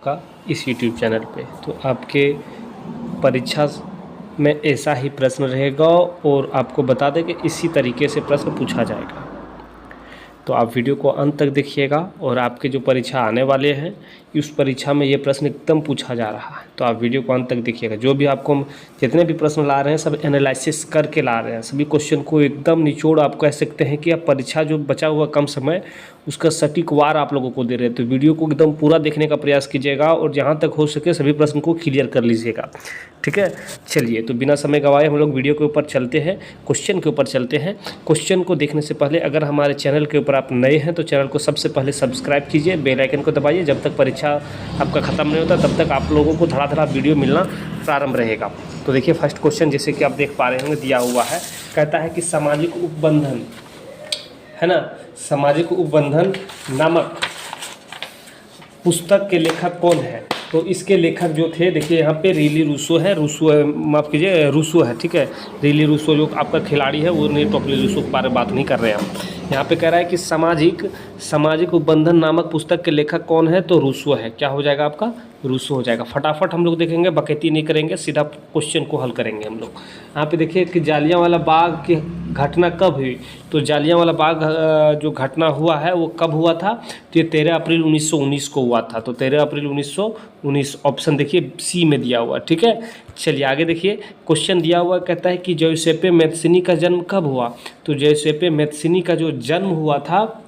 का इस YouTube channel पे। तो आपके परीक्षा में ऐसा ही प्रश्न रहेगा और आपको बता दें कि इसी तरीके से प्रश्न पूछा जाएगा। तो आप वीडियो को अंत तक देखिएगा और आपके जो परीक्षा आने वाले हैं उस परीक्षा में ये प्रश्न एकदम पूछा जा रहा है। तो आप वीडियो को अंत तक देखिएगा। जो भी आपको जितने भी प्रश्न ला रहे हैं सब एनालिसिस करके ला रहे हैं। सभी क्वेश्चन को एकदम निचोड़ आप कह सकते हैं कि आप परीक्षा जो बचा हुआ कम समय उसका सटीक वार आप लोगों को दे रहे हैं। तो वीडियो को एकदम पूरा देखने का प्रयास कीजिएगा और जहाँ तक हो सके सभी प्रश्न को क्लियर कर लीजिएगा। ठीक है, चलिए तो बिना समय गवाए हम लोग वीडियो के ऊपर चलते हैं, क्वेश्चन के ऊपर चलते हैं। क्वेश्चन को देखने से पहले अगर हमारे चैनल के ऊपर आप नए हैं तो चैनल को सबसे पहले सब्सक्राइब कीजिए, बेल आइकन को दबाइए। जब तक परीक्षा आपका ख़त्म नहीं होता तब तक आप लोगों को धड़ाधड़ वीडियो मिलना प्रारंभ रहेगा। तो देखिए फर्स्ट क्वेश्चन जैसे कि आप देख पा रहे होंगे दिया हुआ है, कहता है कि सामाजिक उपबंधन है ना, सामाजिक उपबंधन नामक पुस्तक के लेखक कौन है? तो इसके लेखक जो थे देखिए यहाँ पे रीली रूसो है, माफ़ कीजिए रूसो है। ठीक है, रीली रूसो जो आपका खिलाड़ी है वो नहीं, टोपली रूसो के बारे में बात नहीं कर रहे हैं हम। यहाँ पे कह रहा है कि सामाजिक उपबंधन नामक पुस्तक के लेखक कौन है? तो रूसो है। क्या हो जाएगा आपका? रूसो हो जाएगा। फटाफट हम लोग देखेंगे, बकैती नहीं करेंगे, सीधा क्वेश्चन को हल करेंगे हम लोग। यहाँ पे देखिए कि जालियांवाला बाग की घटना कब हुई? तो जालियांवाला बाग जो घटना हुआ है वो कब हुआ था? तो ये 13 अप्रैल 1919 को हुआ था। तो 13 अप्रैल 1919 ऑप्शन देखिए सी में दिया हुआ। ठीक है, चलिए आगे देखिए क्वेश्चन दिया हुआ कहता है कि जोसेपे मैत्सिनी का जन्म कब हुआ? तो जोसेपे मैत्सिनी का जो जन्म हुआ था,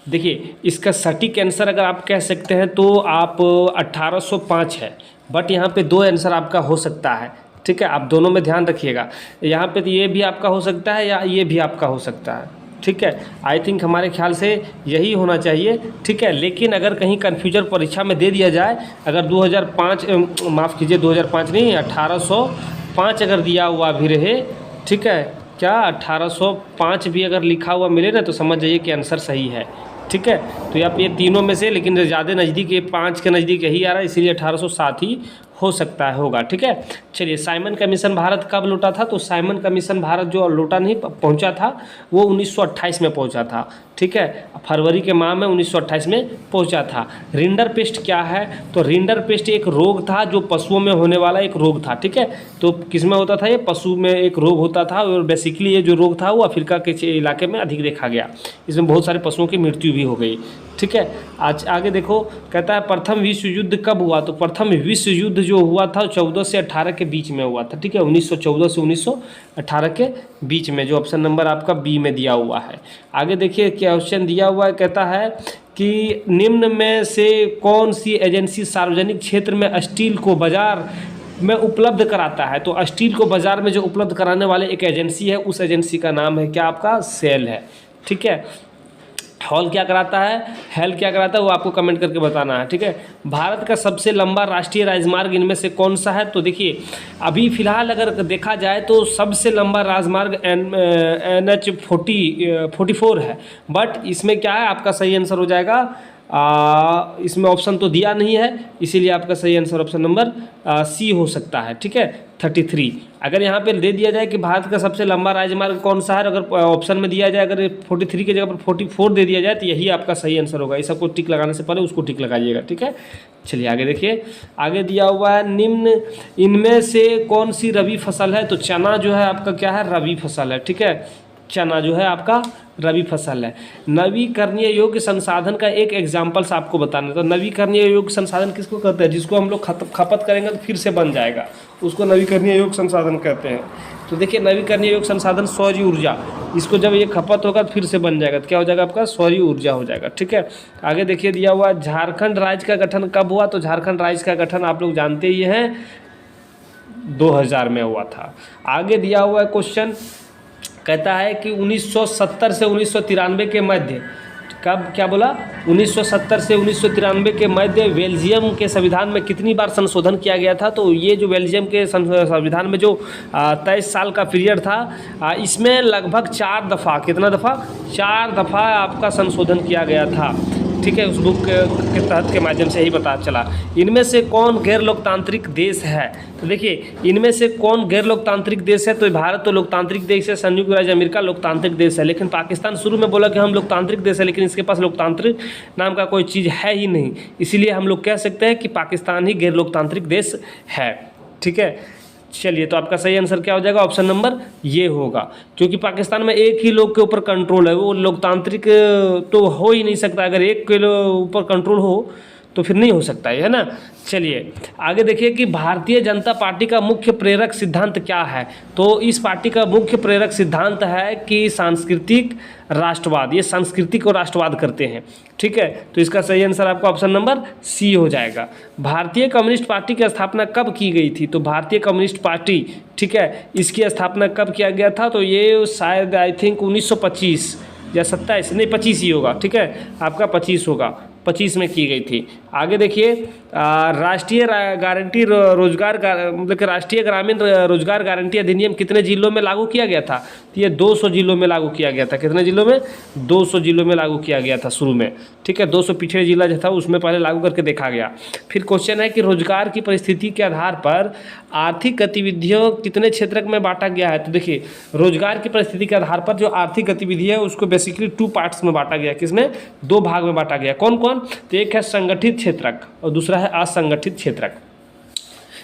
देखिए इसका सटीक आंसर अगर आप कह सकते हैं तो आप 1805 है, बट यहाँ पे दो आंसर आपका हो सकता है। ठीक है, आप दोनों में ध्यान रखिएगा। यहाँ पे तो ये भी आपका हो सकता है या ये भी आपका हो सकता है। ठीक है, आई थिंक हमारे ख्याल से यही होना चाहिए। ठीक है, लेकिन अगर कहीं कन्फ्यूजन परीक्षा में दे दिया जाए, अगर 2005 माफ़ कीजिए 2005 नहीं 1805 अगर दिया हुआ भी रहे, ठीक है, क्या 1805 भी अगर लिखा हुआ मिले ना तो समझ जाइए कि आंसर सही है। ठीक है, तो आप ये तीनों में से, लेकिन ज़्यादा नज़दीक ये 5 के नज़दीक यही आ रहा है, इसीलिए 1807 ही हो सकता है, होगा। ठीक है, चलिए साइमन कमीशन भारत कब लौटा था? तो साइमन कमीशन भारत जो लौटा नहीं पहुंचा था वो 1928 में पहुंचा था। ठीक है, फरवरी के माह में 1928 में पहुंचा था। रिंडर पेस्ट क्या है? तो रिंडर पेस्ट एक रोग था जो पशुओं में होने वाला एक रोग था। ठीक है, तो किस में होता था? ये पशु में एक रोग होता था और बेसिकली ये जो रोग था वो अफ्रीका के इलाके में अधिक देखा गया। इसमें बहुत सारे पशुओं की मृत्यु भी हो गई। ठीक है, आज आगे देखो कहता है प्रथम विश्व युद्ध कब हुआ? तो प्रथम विश्व युद्ध जो हुआ था 14 से 18 के बीच में हुआ था। ठीक है, 1914 से 1918 के बीच में, जो ऑप्शन नंबर आपका बी में दिया हुआ है। आगे देखिए क्वेश्चन दिया हुआ है, कहता है कि निम्न में से कौन सी एजेंसी सार्वजनिक क्षेत्र में स्टील को बाजार में उपलब्ध कराता है? तो स्टील को बाजार में जो उपलब्ध कराने वाले एक एजेंसी है, उस एजेंसी का नाम है क्या आपका? सेल है। ठीक है, हॉल क्या कराता है, हेल क्या कराता है, वो आपको कमेंट करके बताना है। ठीक है, भारत का सबसे लंबा राष्ट्रीय राजमार्ग इनमें से कौन सा है? तो देखिए अभी फ़िलहाल अगर देखा जाए तो सबसे लंबा राजमार्ग NH 44 है, बट इसमें क्या है आपका सही आंसर हो जाएगा इसमें ऑप्शन तो दिया नहीं है, इसीलिए आपका सही आंसर ऑप्शन नंबर सी हो सकता है। ठीक है, 33। अगर यहाँ पे दे दिया जाए कि भारत का सबसे लंबा राजमार्ग कौन सा है, अगर ऑप्शन में दिया जाए अगर 43 की जगह पर 44 दे दिया जाए तो यही आपका सही आंसर होगा। इस सबको टिक लगाने से पहले उसको टिक लगाइएगा। ठीक है, चलिए आगे देखिए, आगे दिया हुआ है निम्न इनमें से कौन सी रबी फसल है? तो चना जो है आपका क्या है? रबी फसल है। ठीक है, चना जो है आपका रबी फसल है। नवीकरणीय योग्य संसाधन का एक एग्जाम्पल्स आपको बताना है। तो नवीकरणीय योग्य संसाधन किसको कहते हैं? जिसको हम लोग खपत करेंगे तो फिर से बन जाएगा, उसको नवीकरणीय योग्य संसाधन कहते हैं। तो देखिए नवीकरणीय योग्य संसाधन सौर ऊर्जा, इसको जब ये खपत होगा तो फिर से बन जाएगा, तो क्या हो जाएगा आपका? सौर ऊर्जा हो जाएगा। ठीक है, आगे देखिए दिया हुआ झारखंड राज्य का गठन कब हुआ? तो झारखंड राज्य का गठन आप लोग जानते ही हैं 2000 में हुआ था। आगे दिया हुआ है क्वेश्चन, कहता है कि 1970 से 1993 के मध्य, कब क्या बोला? 1970 से 1993 के मध्य बेल्जियम के संविधान में कितनी बार संशोधन किया गया था? तो ये जो बेल्जियम के संविधान में जो 23 साल का पीरियड था, इसमें लगभग 4 दफ़ा, कितना दफ़ा? 4 दफ़ा आपका संशोधन किया गया था। ठीक है, उस बुक के तहत के माध्यम से ही पता चला। इनमें से कौन गैर लोकतांत्रिक देश है? तो देखिए, इनमें से कौन गैर लोकतांत्रिक देश है? तो भारत तो लोकतांत्रिक देश है, संयुक्त राज्य अमेरिका लोकतांत्रिक देश है, लेकिन पाकिस्तान शुरू में बोला कि हम लोकतांत्रिक देश है, लेकिन इसके पास लोकतांत्रिक नाम का कोई चीज़ है ही नहीं, इसीलिए हम लोग कह सकते हैं कि पाकिस्तान ही गैर लोकतांत्रिक देश है। ठीक है, चलिए, तो आपका सही आंसर क्या हो जाएगा? ऑप्शन नंबर ये होगा, क्योंकि पाकिस्तान में एक ही लोग के ऊपर कंट्रोल है, वो लोकतांत्रिक तो हो ही नहीं सकता। अगर एक के ऊपर कंट्रोल हो तो फिर नहीं हो सकता है ना। चलिए आगे देखिए कि भारतीय जनता पार्टी का मुख्य प्रेरक सिद्धांत क्या है? तो इस पार्टी का मुख्य प्रेरक सिद्धांत है कि सांस्कृतिक राष्ट्रवाद, ये संस्कृति को राष्ट्रवाद करते हैं। ठीक है, तो इसका सही आंसर आपका ऑप्शन नंबर सी हो जाएगा। भारतीय कम्युनिस्ट पार्टी की स्थापना कब की गई थी? तो भारतीय कम्युनिस्ट पार्टी, ठीक है, इसकी स्थापना कब किया गया था? तो ये शायद आई थिंक 1925 या 27, नहीं 25 ही होगा। ठीक है, आपका 25 होगा, 25 में की गई थी। आगे देखिए, राष्ट्रीय गारंटी रोजगार मतलब कि राष्ट्रीय ग्रामीण रोजगार गारंटी अधिनियम कितने जिलों में लागू किया गया था? तो ये 200 जिलों में लागू किया गया था। कितने जिलों में? 200 जिलों में लागू किया गया था शुरू में। ठीक है, 200 पिछड़े जिला जो था उसमें पहले लागू करके देखा गया। फिर क्वेश्चन है कि रोजगार की परिस्थिति के आधार पर आर्थिक गतिविधियों कितने क्षेत्र में बांटा गया है? तो देखिए, रोजगार की परिस्थिति के आधार पर जो आर्थिक गतिविधि है उसको बेसिकली 2 पार्ट्स में बांटा गया। किसमें? 2 भाग में बांटा गया। कौन कौन? तो एक है संगठित क्षेत्रक और दूसरा है असंगठित क्षेत्रक।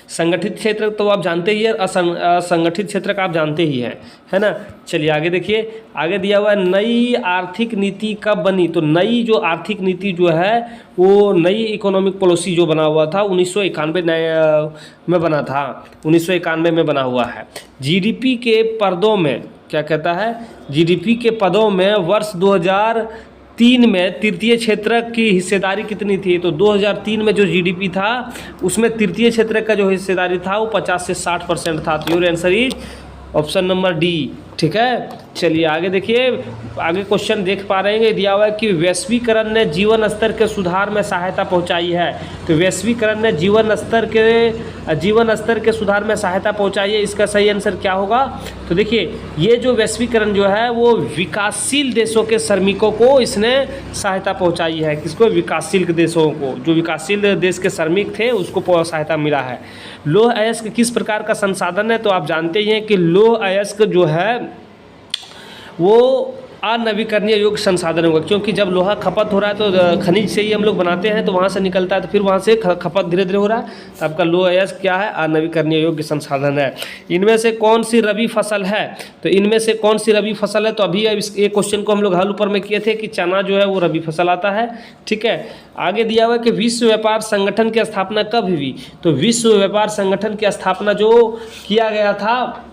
संगठित क्षेत्र तो आप जानते ही है, असंगठित क्षेत्र का आप जानते ही हैं, है ना। चलिए आगे देखिए, आगे दिया हुआ है नई आर्थिक नीति कब बनी? तो नई जो आर्थिक नीति जो है वो नई इकोनॉमिक पॉलिसी जो बना हुआ था 1991 में बना था, 1991 में बना हुआ है। जीडीपी के पदों में क्या कहता है? जीडीपी के पदों में वर्ष 2003 में तृतीय क्षेत्र की हिस्सेदारी कितनी थी? तो 2003 में जो जीडीपी था उसमें तृतीय क्षेत्र का जो हिस्सेदारी था वो 50 से 60% था। तो your answer is option number D. ठीक है, चलिए आगे देखिए, आगे क्वेश्चन देख पा रहे हैं, दिया हुआ है कि वैश्वीकरण ने जीवन स्तर के सुधार में सहायता पहुंचाई है। तो वैश्वीकरण ने जीवन स्तर के सुधार में सहायता पहुंचाई है, इसका सही आंसर क्या होगा? तो देखिए, ये जो वैश्वीकरण जो है वो विकासशील देशों के श्रमिकों को इसने सहायता पहुँचाई है। किसको? विकासशील देशों को, जो विकासशील देश के श्रमिक थे उसको सहायता मिला है। लौह अयस्क किस प्रकार का संसाधन है? तो आप जानते ही हैं कि लौह अयस्क जो है वो अनवीकरणीय योग्य संसाधन होगा, क्योंकि जब लोहा खपत हो रहा है तो खनिज से ही हम लोग बनाते हैं, तो वहाँ से निकलता है, तो फिर वहाँ से खपत धीरे धीरे हो रहा है। तो आपका लौह अयस्क क्या है? अनवीकरणीय योग्य संसाधन है। इनमें से कौन सी रबी फसल है? तो इनमें से कौन सी रबी फसल है? तो अभी इस एक क्वेश्चन को हम लोग हल ऊपर में किए थे कि चना जो है वो रबी फसल आता है। ठीक है, आगे दिया हुआ है कि विश्व व्यापार संगठन की स्थापना कब हुई? तो विश्व व्यापार संगठन की स्थापना जो किया गया था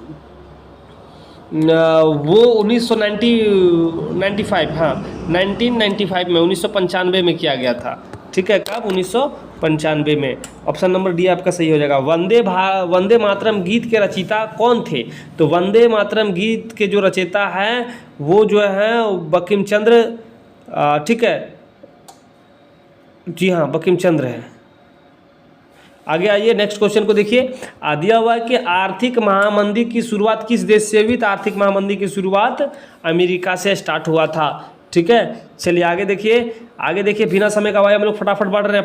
वो 1995 हाँ 1995 में 1995 में किया गया था। ठीक है, कब? 1995 में। ऑप्शन नंबर डी आपका सही हो जाएगा। वंदे मातरम गीत के रचयिता कौन थे? तो वंदे मातरम गीत के जो रचयिता हैं वो जो है बंकिम चंद्र, ठीक है, जी हाँ, बंकिम चंद्र है। आगे आइए, नेक्स्ट क्वेश्चन को देखिए। दिया हुआ है कि आर्थिक महामंदी की शुरुआत किस देश से हुई? तो आर्थिक महामंदी की शुरुआत अमेरिका से स्टार्ट हुआ था। ठीक है, चलिए आगे देखिए, बिना समय गवाए हम लोग फटाफट बढ़ रहे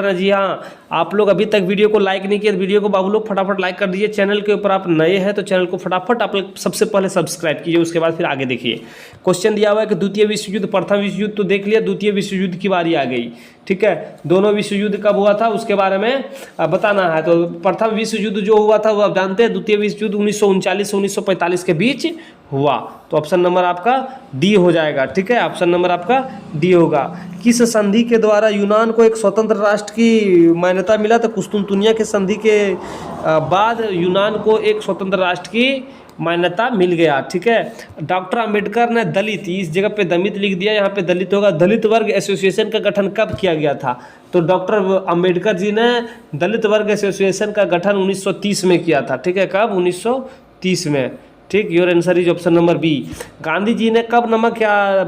हैं। जी हाँ, आप लोग अभी तक वीडियो को लाइक नहीं किए तो वीडियो को बाबू लोग फटाफट लाइक कर दीजिए। चैनल के ऊपर आप नए हैं तो चैनल को फटाफट आप लोग सबसे पहले सब्सक्राइब कीजिए, उसके बाद फिर आगे देखिए। क्वेश्चन दिया हुआ है कि द्वितीय विश्व युद्ध, प्रथम विश्व युद्ध तो देख लिया, द्वितीय विश्व युद्ध की बारी आ गई। ठीक है, दोनों विश्व युद्ध कब हुआ था उसके बारे में बताना है। तो प्रथम विश्व युद्ध जो हुआ था वो आप जानते हैं, द्वितीय विश्व युद्ध 1939 से 1945 के बीच हुआ। तो ऑप्शन नंबर आपका डी हो जाएगा। ठीक है, ऑप्शन नंबर आपका डी होगा। किस संधि के द्वारा यूनान को एक स्वतंत्र राष्ट्र की मान्यता मिला? तो कुस्तुनतुनिया के संधि के बाद यूनान को एक स्वतंत्र राष्ट्र की मान्यता मिल गया। ठीक है, डॉक्टर अंबेडकर ने दलित, इस जगह पे दलित लिख दिया, यहाँ पे दलित होगा। दलित वर्ग एसोसिएशन का गठन कब किया गया था? तो डॉक्टर अंबेडकर जी ने दलित वर्ग एसोसिएशन का गठन 1930 में किया था। ठीक है, कब? 1930 में। ठीक, your answer is option number B. Gandhi ji ने कब नमक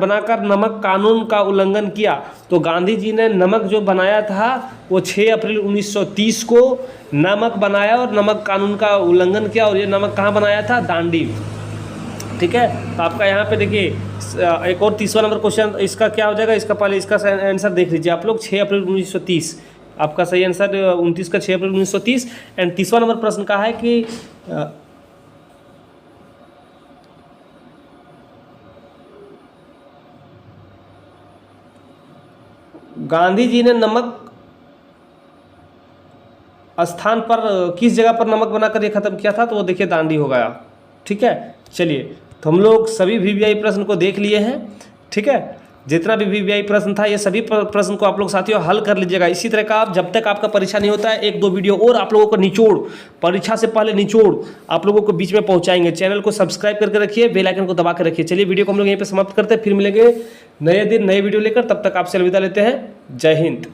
बनाकर नमक कानून का उल्लंघन किया? तो गांधी जी ने नमक जो बनाया था वो 6 अप्रैल 1930 को नमक बनाया और नमक कानून का उल्लंघन किया। और ये नमक कहाँ बनाया था? दांडी। ठीक है। तो आपका यहाँ पे देखिए एक और 30वां नंबर क्वेश्चन, इसका क्या हो जाएगा, इसका पहले इसका आंसर देख लीजिए आप लोग। 6 अप्रैल 1930 आपका सही आंसर 29 का 6 अप्रैल 1930। एंड 30वां नंबर प्रश्न का है कि गांधी जी ने नमक स्थान पर किस जगह पर नमक बनाकर ये खत्म किया था, तो वो देखिए दांडी हो गया। ठीक है, चलिए तो हम लोग सभी वीवीआई प्रश्न को देख लिए हैं। ठीक है, जितना भी वीवीआई प्रश्न था ये सभी प्रश्न को आप लोग साथियों हल कर लीजिएगा। इसी तरह का आप जब तक आपका परीक्षा नहीं होता है 1-2 वीडियो और आप लोगों को निचोड़, परीक्षा से पहले निचोड़ आप लोगों को बीच में पहुंचाएंगे। चैनल को सब्सक्राइब करके रखिए, बेल आइकन को दबा कर रखिए। चलिए वीडियो को हम लोग यहीं पे समाप्त करते हैं, फिर मिलेंगे नए दिन नए वीडियो लेकर। तब तक आपसे अलविदा लेते हैं। जय हिंद।